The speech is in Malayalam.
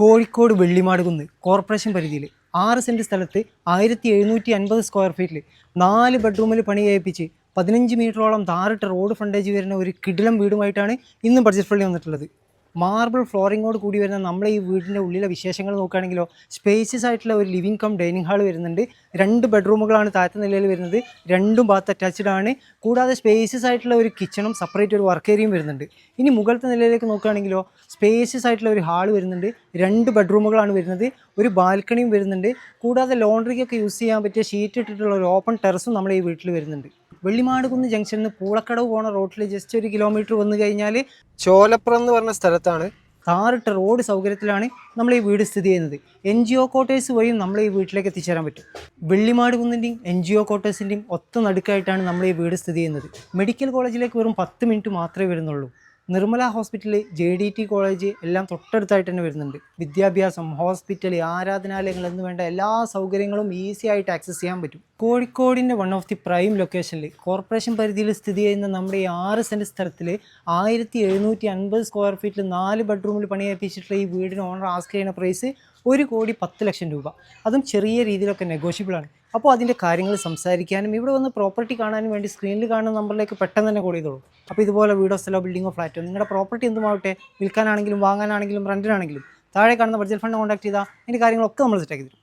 കോഴിക്കോട് വെള്ളിമാടുകുന്ന് കോർപ്പറേഷൻ പരിധിയിൽ 6 സെൻറ്റ് സ്ഥലത്ത് 1750 സ്ക്വയർ ഫീറ്റിൽ 4 ബെഡ്റൂമിൽ പണി കഴിപ്പിച്ച് 15 മീറ്ററോളം താറിട്ട റോഡ് ഫ്രണ്ടേജ് വരുന്ന ഒരു കിടിലം വീടുമായിട്ടാണ് ഇന്ന് ബഡ്ജറ്റ് ഫ്രണ്ട്ലി വന്നിട്ടുള്ളത്. മാർബിൾ ഫ്ലോറിങ്ങോട് കൂടി വരുന്ന നമ്മളെ ഈ വീടിൻ്റെ ഉള്ളിലെ വിശേഷങ്ങൾ നോക്കുകയാണെങ്കിലോ സ്പേഷ്യസ് ആയിട്ടുള്ള ഒരു ലിവിംഗ് കം ഡൈനിങ് ഹാൾ വരുന്നുണ്ട്. 2 ബെഡ്റൂമുകളാണ് താഴത്തെ നിലയിൽ വരുന്നത്, 2 ബാത്ത് അറ്റാച്ച്ഡ് ആണ്. കൂടാതെ സ്പേഷ്യസ് ആയിട്ടുള്ള ഒരു കിച്ചണും സെപ്പറേറ്റ് ഒരു വർക്ക് ഏരിയയും വരുന്നുണ്ട്. ഇനി മുകളിലത്തെ നിലയിലേക്ക് നോക്കുകയാണെങ്കിലോ സ്പേഷ്യസ് ആയിട്ടുള്ള ഒരു ഹാൾ വരുന്നുണ്ട്, 2 ബെഡ്റൂമുകളാണ് വരുന്നത്, ഒരു ബാൽക്കണിയും വരുന്നുണ്ട്. കൂടാതെ ലോണ്ടറിക്കൊക്കെ യൂസ് ചെയ്യാൻ പറ്റിയ ഷീറ്റ് ഇട്ടിട്ടുള്ള ഒരു ഓപ്പൺ ടെറസും നമ്മുടെ ഈ വീട്ടിൽ വരുന്നുണ്ട്. വെള്ളിമാടുകുന്ന് ജംഗ്ഷനിൽ നിന്ന് പൂളക്കടവ് പോണ റോഡിൽ ജസ്റ്റ് 1 കിലോമീറ്റർ വന്നു കഴിഞ്ഞാൽ ചോലപ്പുറം എന്ന് പറഞ്ഞ സ്ഥലത്താണ് താറിട്ട റോഡ് സൗകര്യത്തിലാണ് നമ്മൾ ഈ വീട് സ്ഥിതി ചെയ്യുന്നത്. NGO ക്വാർട്ടേഴ്സ് വഴിയും നമ്മൾ ഈ വീട്ടിലേക്ക് എത്തിച്ചേരാൻ പറ്റും. വെള്ളിമാടുകുന്നിൻ്റെയും NGO ക്വാർട്ടേഴ്സിൻ്റെയും ഒത്ത നടുക്കായിട്ടാണ് നമ്മൾ ഈ വീട് സ്ഥിതി ചെയ്യുന്നത്. മെഡിക്കൽ കോളേജിലേക്ക് വെറും 10 മിനിറ്റ് മാത്രമേ വരുന്നുള്ളൂ. നിർമ്മല ഹോസ്പിറ്റൽ, JDT കോളേജ് എല്ലാം തൊട്ടടുത്തായിട്ട് തന്നെ വരുന്നുണ്ട്. വിദ്യാഭ്യാസം, ഹോസ്പിറ്റൽ, ആരാധനാലയങ്ങൾ എന്ന് വേണ്ട എല്ലാ സൗകര്യങ്ങളും ഈസി ആയിട്ട് ആക്സസ് ചെയ്യാൻ പറ്റും. കോഴിക്കോടിൻ്റെ വൺ ഓഫ് ദി പ്രൈം ലൊക്കേഷനിൽ കോർപ്പറേഷൻ പരിധിയിൽ സ്ഥിതി ചെയ്യുന്ന നമ്മുടെ ഈ 6 സെൻറ്റ് സ്ഥലത്തിൽ 1750 സ്ക്വയർ ഫീറ്റിൽ 4 ബെഡ്റൂമിൽ പണിയേൽപ്പിച്ചിട്ടുള്ള ഈ വീടിന് ഓണർ ആസ്ക് ചെയ്യുന്ന പ്രൈസ് 1,10,00,000 രൂപ. അതും ചെറിയ രീതിയിലൊക്കെ നെഗോഷ്യബിളാണ്. അപ്പോൾ അതിൻ്റെ കാര്യങ്ങൾ സംസാരിക്കാനും ഇവിടെ വന്ന് പ്രോപ്പർട്ടി കാണാനും വേണ്ടി സ്ക്രീനിൽ കാണുന്ന നമ്പറിലേക്ക് പെട്ടെന്ന് തന്നെ കോൾ ചെയ്തോളൂ. അപ്പോൾ ഇതുപോലെ വീടോ സ്ഥലമോ ബിൽഡിങ്ങോ ഫ്ലാറ്റോ നിങ്ങളുടെ പ്രോപ്പർട്ടി എന്തുമാവട്ടെ, വിൽക്കാനാണെങ്കിലും വാങ്ങാനാണെങ്കിലും റെൻറ്റിനാണെങ്കിലും താഴെ കാണുന്ന ബഡ്ജറ്റ് ഫണ്ട് കോൺടാക്ട് ചെയ്താൽ അതിൻ്റെ കാര്യങ്ങളൊക്കെ നമ്മൾ സെറ്റാക്കി തരും.